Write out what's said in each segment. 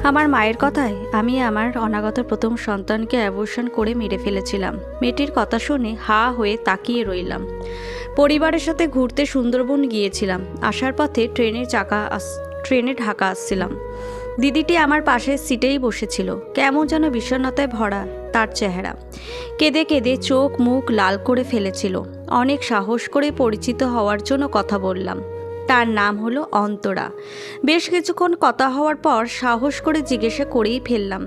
আমার মায়ের কথায় আমি আমার অনাগত প্রথম সন্তানকে অ্যাবর্শন করে মেরে ফেলেছিলাম। মেয়েটির কথা শুনে হা হয়ে তাকিয়ে রইলাম। পরিবারের সাথে ঘুরতে সুন্দরবন গিয়েছিলাম। আসার পথে ট্রেনে ঢাকা আসছিলাম। দিদিটি আমার পাশের সিটেই বসেছিল। কেমন যেন বিষণ্ণতায় ভরা তার চেহারা। কেঁদে কেঁদে চোখ মুখ লাল করে ফেলেছিল। অনেক সাহস করে পরিচিত হওয়ার জন্য কথা বললাম। তার নাম হলো অন্তরা। বেশ কিছুক্ষণ কথা হওয়ার পর সাহস করে জিজ্ঞাসা করেই ফেললাম,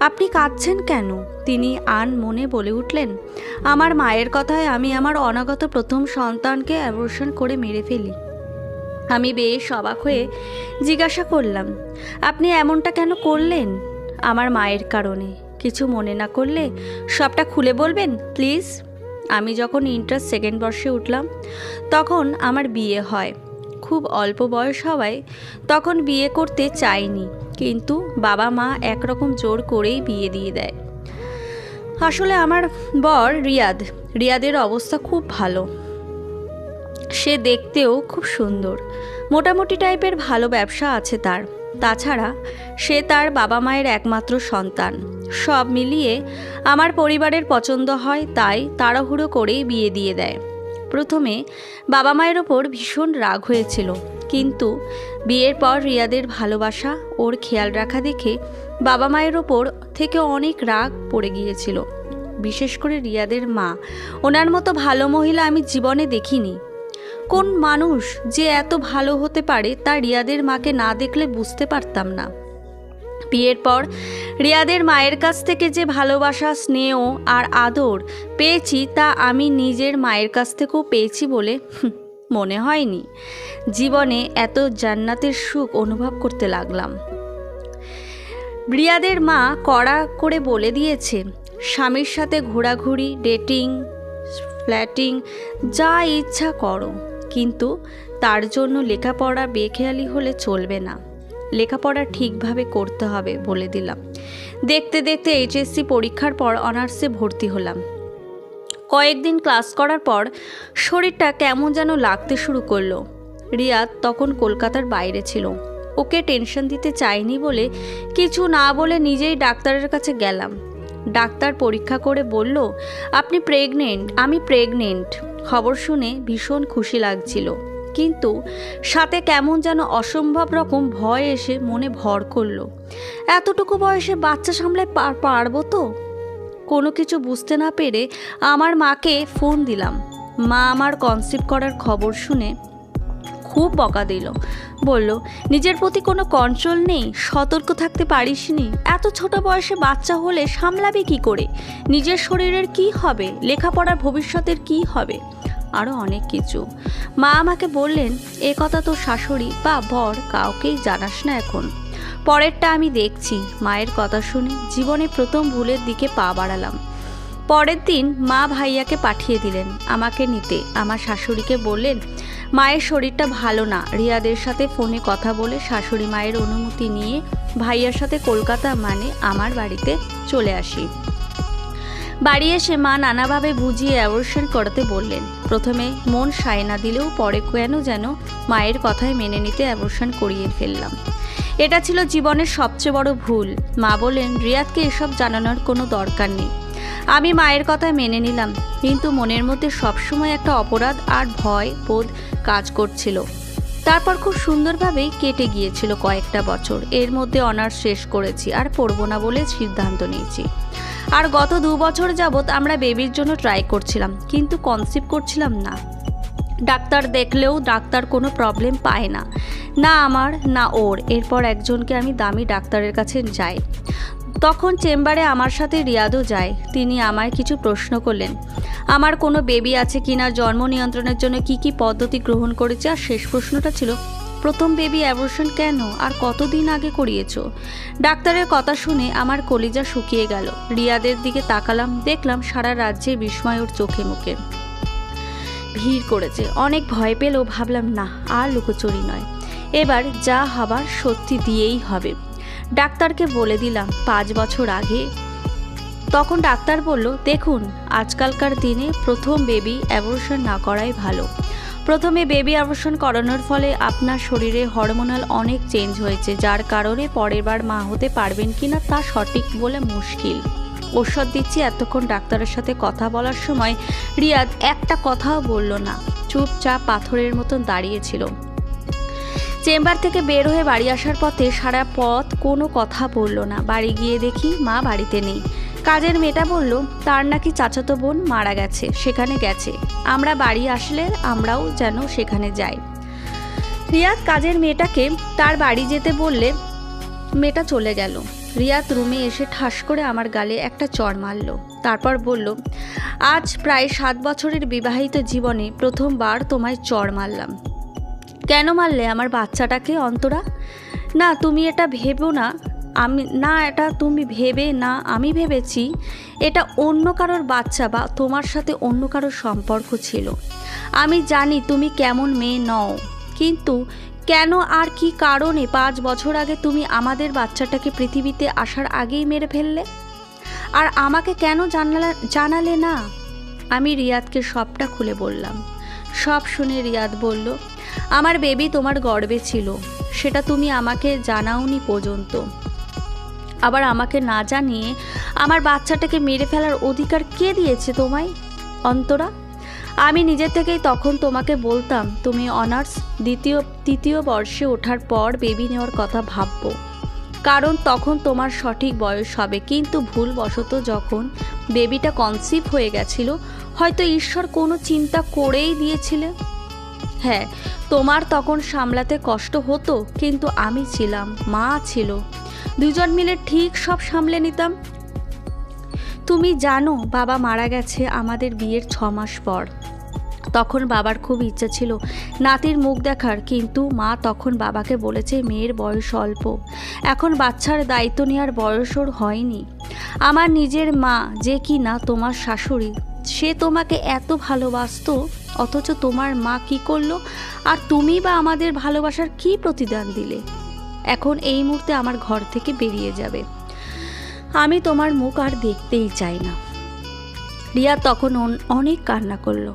আপনি কাঁদছেন কেন? তিনি আন মনে বলে উঠলেন, আমার মায়ের কথায় আমি আমার অনাগত প্রথম সন্তানকে অ্যাবর্শন করে মেরে ফেলি। আমি বেশ অবাক হয়ে জিজ্ঞাসা করলাম, আপনি এমনটা কেন করলেন? আমার মায়ের কারণে। কিছু মনে না করলে সবটা খুলে বলবেন প্লিজ। আমি যখন ইন্টার সেকেন্ড বর্ষে উঠলাম তখন আমার বিয়ে হয়। খুব অল্প বয়স হওয়ায় তখন বিয়ে করতে চাইনি, কিন্তু বাবা মা একরকম জোর করেই বিয়ে দিয়ে দেয়। আসলে আমার বর রিয়াদের অবস্থা খুব ভালো। সে দেখতেও খুব সুন্দর, মোটামুটি টাইপের ভালো ব্যবসা আছে তার। তাছাড়া সে তার বাবা মায়ের একমাত্র সন্তান। সব মিলিয়ে আমার পরিবারের পছন্দ হয়, তাই তাড়াহুড়ো করেই বিয়ে দিয়ে দেয়। প্রথমে বাবা মায়ের ওপর ভীষণ রাগ হয়েছিল, কিন্তু বিয়ের পর রিয়াদের ভালোবাসা ওর খেয়াল রাখা দেখে বাবা মায়ের ওপর থেকে অনেক রাগ পড়ে গিয়েছিল। বিশেষ করে রিয়াদের মা। ওনার মতো ভালো মহিলা আমি জীবনে দেখিনি। কোন মানুষ যে এত ভালো হতে পারে তা রিয়াদের মাকে না দেখলে বুঝতে পারতাম না। বিয়ের পর রিয়াদের মায়ের কাছ থেকে যে ভালোবাসা, স্নেহ আর আদর পেয়েছি তা আমি নিজের মায়ের কাছ থেকেও পেয়েছি বলে মনে হয়নি। জীবনে এত জান্নাতের সুখ অনুভব করতে লাগলাম। রিয়াদের মা কড়া করে বলে দিয়েছে, স্বামীর সাথে ঘোরাঘুরি, ডেটিং, ফ্ল্যাটিং যা ইচ্ছা করো, কিন্তু তার জন্য লেখাপড়া বেখেয়ালি হলে চলবে না। লেখাপড়া ঠিকভাবে করতে হবে বলে দিলাম। দেখতে দেখতে এইচএসসি পরীক্ষার পর অনার্সে ভর্তি হলাম। কয়েকদিন ক্লাস করার পর শরীরটা কেমন যেন লাগতে শুরু করলো। রিয়াদ তখন কলকাতার বাইরে ছিল। ওকে টেনশন দিতে চাইনি বলে কিছু না বলে নিজেই ডাক্তারের কাছে গেলাম। ডাক্তার পরীক্ষা করে বলল, আপনি প্রেগনেন্ট। আমি প্রেগনেন্ট খবর শুনে ভীষণ খুশি লাগছিল, কিন্তু সাথে কেমন যেন অসম্ভব রকম ভয় এসে মনে ভর করলো। এতটুকু বয়সে বাচ্চা সামলায় পারবো তো? কোনো কিছু বুঝতে না পেরে আমার মাকে ফোন দিলাম। মা আমার কনসিভ করার খবর শুনে খুব বকা দিল। বলল, নিজের প্রতি কোনো কন্ট্রোল নেই, সতর্ক থাকতে পারিসনি। এত ছোট বয়সে বাচ্চা হলে সামলাবে কি করে? নিজের শরীরের কি হবে? লেখাপড়ার ভবিষ্যতের কি হবে? আরও অনেক কিছু। মা আমাকে বললেন, এ কথা তো শাশুড়ি বা বর কাউকেই জানাস না এখন। পরেরটা আমি দেখছি। মায়ের কথা শুনে জীবনে প্রথম ভুলের দিকে পা বাড়ালাম। পরের দিন মা ভাইয়াকে পাঠিয়ে দিলেন আমাকে নিতে। আমার শাশুড়িকে বললেন, মায়ের শরীরটা ভালো না। রিয়াদের সাথে ফোনে কথা বলে শাশুড়ি মায়ের অনুমতি নিয়ে ভাইয়ার সাথে কলকাতা মানে আমার বাড়িতে চলে আসি। বাড়ি এসে মা নানাভাবে বুঝিয়ে অ্যাবর্শন করাতে বললেন। প্রথমে মন সায় না দিলেও পরে কেন যেন মায়ের কথায় মেনে নিতে অ্যাবর্শন করিয়ে ফেললাম। এটা ছিল জীবনের সবচেয়ে বড় ভুল। মা বললেন, রিয়াদকে এসব জানানোর কোনো দরকার নেই। আমি মায়ের কথায় মেনে নিলাম, কিন্তু মনের মধ্যে সবসময় একটা অপরাধ আর ভয় বোধ কাজ করছিল। তারপর খুব সুন্দরভাবেই কেটে গিয়েছিল কয়েকটা বছর। এর মধ্যে অনার্স শেষ করেছি, আর পড়বো না বলে সিদ্ধান্ত নিয়েছি। আর গত 2 বছর যাবৎ আমরা বেবির জন্য ট্রাই করছিলাম, কিন্তু কনসিভ করছিলাম না। ডাক্তার দেখলেও ডাক্তার কোনো প্রবলেম পায় না, না আমার না ওর। এরপর একজনকে আমি দামি ডাক্তারের কাছে যাই। তখন চেম্বারে আমার সাথে রিয়াদও যায়। তিনি আমায় কিছু প্রশ্ন করলেন, আমার কোনো বেবি আছে কিনা, জন্ম নিয়ন্ত্রণের জন্য কি কি পদ্ধতি গ্রহণ করেছে, আর শেষ প্রশ্নটা ছিল, প্রথম বেবি অ্যাবর্শন কেন আর কতদিন আগে করিয়েছো? ডাক্তারের কথা শুনে আমার কলিজা শুকিয়ে গেল। রিয়াদের দিকে তাকালাম, দেখলাম সারা রাজ্যে বিস্ময় ওর চোখে মুখে ভিড় করেছে। অনেক ভয় পেলেও ভাবলাম, না, আর লুকোচুরি নয়, এবার যা হবার সত্যি দিয়েই হবে। ডাক্তারকে বলে দিলাম 5 বছর আগে। তখন ডাক্তার বলল, দেখুন, আজকালকার দিনে প্রথম বেবি অ্যাবর্শন না করাই ভালো। প্রথমে বেবি অপারেশন করানোর ফলে আপনার শরীরে হরমোনাল অনেক চেঞ্জ হয়েছে, যার কারণে পরের বার মা হতে পারবেন কিনা তা সঠিক বলে মুশকিল। ঔষধ দিচ্ছি। এতক্ষণ ডাক্তারের সাথে কথা বলার সময় রিয়াদ একটা কথাও বলল না, চুপচাপ পাথরের মতন দাঁড়িয়েছিল। চেম্বার থেকে বের হয়ে বাড়ি আসার পথে সারা পথ কোনো কথা বলল না। বাড়ি গিয়ে দেখি মা বাড়িতে নেই। কাজের মেয়েটা বলল তার নাকি চাচাতো বোন মারা গেছে, সেখানে গেছে। আমরা বাড়ি আসলে আমরাও যেন সেখানে যাই। রিয়াদ কাজের মেয়েটাকে তার বাড়ি যেতে বললে মেয়েটা চলে গেল। রিয়াদ রুমে এসে ঠাস করে আমার গালে একটা চড় মারল। তারপর বলল, আজ প্রায় 7 বছরের বিবাহিত জীবনে প্রথমবার তোমায় চড় মারলাম। কেন মারলে আমার বাচ্চাটাকে অন্তরা? না তুমি এটা ভেবো না, এটা তুমি ভেবে না, আমি ভেবেছি এটা অন্য কারোর বাচ্চা বা তোমার সাথে অন্য কারোর সম্পর্ক ছিল। আমি জানি তুমি কেমন মেয়ে নও, কিন্তু কেন আর কি কারণে 5 বছর আগে তুমি আমাদের বাচ্চাটাকে পৃথিবীতে আসার আগেই মেরে ফেললে? আর আমাকে কেন জানালে না? আমি রিয়াদকে সবটা খুলে বললাম। সব শুনে রিয়াদ বলল, আমার বেবি তোমার গর্ভে ছিল, সেটা তুমি আমাকে জানাওনি পর্যন্ত। আবার আমাকে না জানিয়ে আমার বাচ্চাটাকে মেরে ফেলার অধিকার কে দিয়েছে তোমায় অন্তরা? আমি নিজে থেকেই তখন তোমাকে বলতাম তুমি অনার্স তৃতীয় বর্ষে ওঠার পর বেবি নেওয়ার কথা ভাববো, কারণ তখন তোমার সঠিক বয়স হবে। কিন্তু ভুলবশত যখন বেবিটা কনসিভ হয়ে গেছিল, হয়তো ঈশ্বর কোনো চিন্তা করেই দিয়েছিলে। হ্যাঁ, তোমার তখন সামলাতে কষ্ট হতো, কিন্তু আমি ছিলাম, মা ছিল, দুজন মিলে ঠিক সব সামলে নিতাম। তুমি জানো বাবা মারা গেছে আমাদের বিয়ের 6 মাস পর। তখন বাবার খুব ইচ্ছা ছিল নাতির মুখ দেখার, কিন্তু মা তখন বাবাকে বলেছে মেয়ের বয়স অল্প, এখন বাচ্চার দায়িত্ব নেওয়ার বয়স ওর হয়নি। আমার নিজের মা যে কি না তোমার শাশুড়ি, সে তোমাকে এত ভালোবাসতো, অথচ তোমার মা কি করলো? আর তুমি বা আমাদের ভালোবাসার কি প্রতিদান দিলে? এখন এই মুহূর্তে আমার ঘর থেকে বেরিয়ে যাবে, আমি তোমার মুখ আর দেখতেই চাই না। রিয়াদ তখন অনেক কান্না করলো।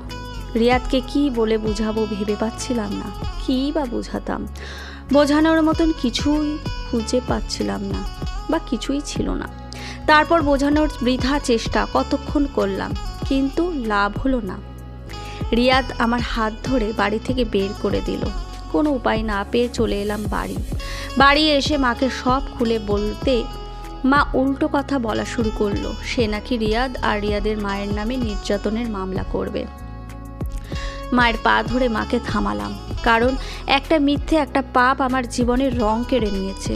রিয়াদকে কি বলে বুঝাবো ভেবে পাচ্ছিলাম না, কী বা বুঝাতাম। বোঝানোর মতন কিছুই খুঁজে পাচ্ছিলাম না, বা কিছুই ছিল না। তারপর বোঝানোর বৃথা চেষ্টা কতক্ষণ করলাম, কিন্তু লাভ হলো না। রিয়াদ আমার হাত ধরে বাড়ি থেকে বের করে দিল। কোনো উপায় না পেয়ে চলে এলাম বাড়ি এসে মাকে সব খুলে বলতে মা উল্টো কথা বলা শুরু করলো, সে নাকি রিয়াদ আর রিয়াদের মায়ের নামে নির্যাতনের মামলা করবে। মায়ের পা ধরে মাকে থামালাম, কারণ একটা মিথ্যে, একটা পাপ আমার জীবনের রং কেড়ে নিয়েছে।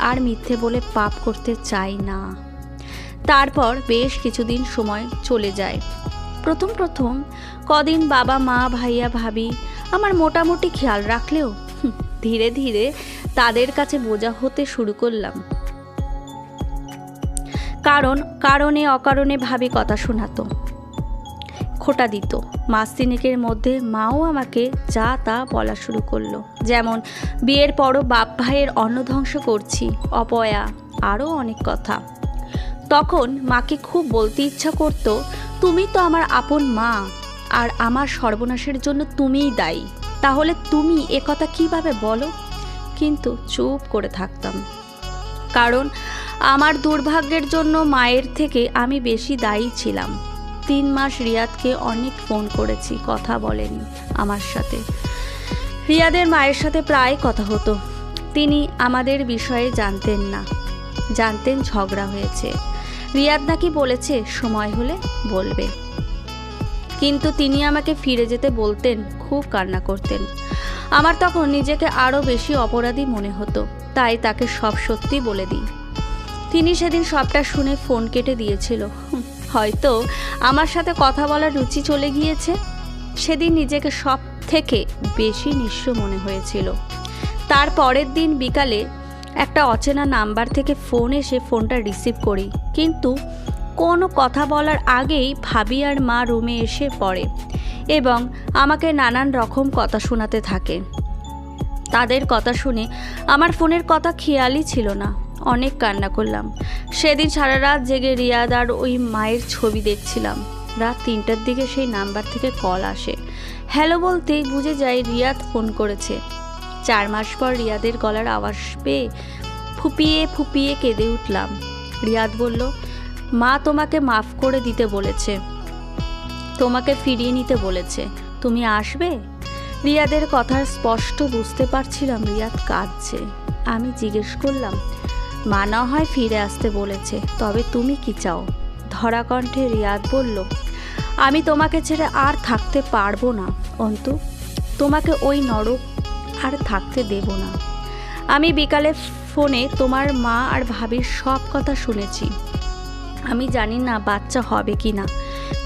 আর মিথ্যে বলে পাপ করতে চাই না। তারপর বেশ কিছুদিন সময় চলে যায়। প্রথম কদিন বাবা মা ভাইয়া ভাবি আমার মোটামুটি খেয়াল রাখলেও ধীরে ধীরে তাদের কাছে বোঝা হতে শুরু করলাম। কারণে অকারণে ভাবি কথা শোনাতো, খোঁটা দিত। মাস 3 মধ্যে মাও আমাকে যা তা বলা শুরু করলো, যেমন বিয়ের পরও বাপ ভাইয়ের অন্ন ধ্বংস করছি, অপয়া, আরও অনেক কথা। তখন মাকে খুব বলতে ইচ্ছা করতো, তুমি তো আমার আপন মা, আর আমার সর্বনাশের জন্য তুমিই দায়ী, তাহলে তুমি একথা কিভাবে বলো? কিন্তু চুপ করে থাকতাম, কারণ আমার দুর্ভাগ্যের জন্য মায়ের থেকে আমি বেশি দায়ী ছিলাম। 3 মাস রিয়াদকে অনেক ফোন করেছি, কথা বলেনি আমার সাথে। রিয়াদের মায়ের সাথে প্রায় কথা হতো। তিনি আমাদের বিষয়ে জানতেন না, জানতেন ঝগড়া হয়েছে। রিয়াদ নাকি বলেছে সময় হলে বলবে, কিন্তু তিনি আমাকে ফিরে যেতে বলতেন, খুব কান্না করতেন। আমার তখন নিজেকে আরও বেশি অপরাধী মনে হতো, তাই তাকে সব সত্যি বলে দিই। তিনি সেদিন সবটা শুনে ফোন কেটে দিয়েছিল। হয়তো আমার সাথে কথা বলার রুচি চলে গিয়েছে। সেদিন নিজেকে সব থেকে বেশি নিঃস্ব মনে হয়েছিল। তার পরের দিন বিকালে একটা অচেনা নাম্বার থেকে ফোন এসে ফোনটা রিসিভ করি, কিন্তু কোনো কথা বলার আগেই ভাবি আর মা রুমে এসে পড়ে এবং আমাকে নানান রকম কথা শোনাতে থাকে। তাদের কথা শুনে আমার ফোনের কথা খেয়ালই ছিল না। অনেক কান্না করলাম। সেদিন সারা রাত জেগে রিয়াদ আর ওই মায়ের ছবি দেখছিলাম। রাত 3টার দিকে সেই নাম্বার থেকে কল আসে। হ্যালো বলতেই বুঝে যায় রিয়াদ ফোন করেছে। 4 মাস পর রিয়াদের গলার আওয়াজ পেয়ে ফুপিয়ে ফুপিয়ে কেঁদে উঠলাম। রিয়াদ বলল, মা তোমাকে মাফ করে দিতে বলেছে, তোমাকে ফিরিয়ে নিতে বলেছে, তুমি আসবে? রিয়াদের কথা স্পষ্ট বুঝতে পারছিলাম রিয়াদ কাঁদছে। আমি জিজ্ঞেস করলাম, মা না হয় ফিরে আসতে বলেছে, তবে তুমি কি চাও? ধরা কণ্ঠে রিয়াদ বলল, আমি তোমাকে ছেড়ে আর থাকতে পারবো না অন্তু, তোমাকে ওই নরক আর থাকতে দেব না। আমি বিকালে ফোনে তোমার মা আর ভাবির সব কথা শুনেছি। আমি জানি না বাচ্চা হবে কি না,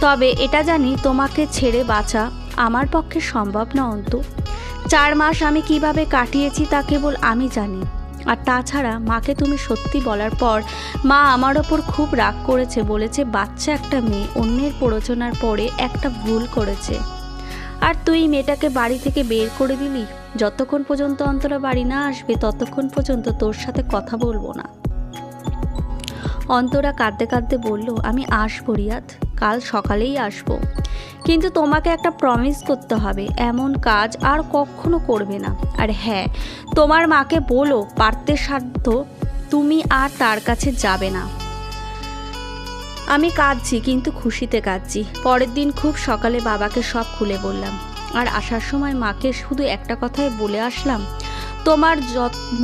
তবে এটা জানি তোমাকে ছেড়ে বাঁচা আমার পক্ষে সম্ভব না অন্তু। 4 মাস আমি কিভাবে কাটিয়েছি তা কেবল আমি জানি। আর তাছাড়া মাকে তুমি সত্যি বলার পর মা আমার ওপর খুব রাগ করেছে, বলেছে বাচ্চা একটা মেয়ে অন্যের প্ররোচনার পরে একটা ভুল করেছে। আর তুই মেয়েটাকে বাড়ি থেকে বের করে দিলি। যতক্ষণ পর্যন্ত অন্তরা বাড়ি না আসবে ততক্ষণ পর্যন্ত তোর সাথে কথা বলবো না। অন্তরা কাঁদতে কাঁদতে বলল, আমি আসবো রিয়াদ, কাল সকালেই আসবো, কিন্তু তোমাকে একটা প্রমিস করতে হবে, এমন কাজ আর কখনো করবে না। আর হ্যাঁ, তোমার মাকে বলো পারতে সাধ্য তুমি আর তার কাছে যাবে না। আমি কাঁদছি, কিন্তু খুশিতে কাঁদছি। পরের দিন খুব সকালে বাবাকে সব খুলে বললাম। আর আসার সময় মাকে শুধু একটা কথাই বলে আসলাম, তোমার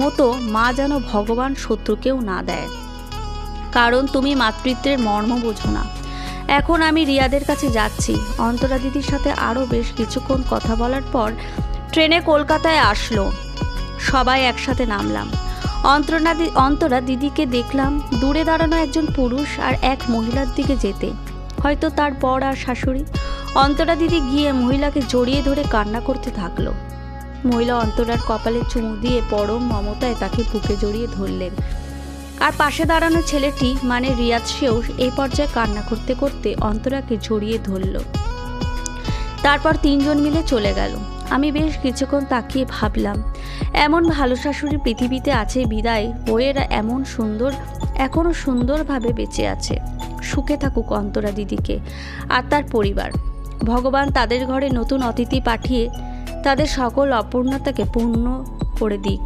মতো মা যেন ভগবান শত্রুকেও না দেয়, কারণ তুমি মাতৃত্বের মর্ম বোঝো না। এখন আমি রিয়াদের কাছে যাচ্ছি। অন্তরা দিদির সাথে আরও বেশ কিছুক্ষণ কথা বলার পর ট্রেনে কলকাতায় আসলো। সবাই একসাথে নামলাম। অন্তরা দিদিকে দেখলাম দূরে দাঁড়ানো একজন পুরুষ আর এক মহিলার দিকে যেতে, হয়তো তার বর আর শাশুড়ি। অন্তরা দিদি গিয়ে মহিলাকে জড়িয়ে ধরে কান্না করতে থাকলো। মহিলা অন্তরার কপালে চুমু দিয়ে পরম মমতায় তাকে বুকে জড়িয়ে ধরলেন। আর পাশে দাঁড়ানো ছেলেটি মানে রিয়াদ, সেও এই পর্যায়ে কান্না করতে করতে অন্তরাকে জড়িয়ে ধরল। তারপর 3 জন মিলে চলে গেল। আমি বেশ কিছুক্ষণ তাকিয়ে ভাবলাম, এমন ভালো শাশুড়ি পৃথিবীতে আছে বিদায় বউয়েরা এখনো সুন্দরভাবে বেঁচে আছে। সুখে থাকুক অন্তরা দিদিকে আর তার পরিবার। ভগবান তাদের ঘরে নতুন অতিথি পাঠিয়ে তাদের সকল অপূর্ণতাকে পূর্ণ করে দিক।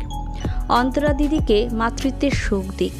অন্তরা দিদিকে মাতৃত্বের সুখ দিক।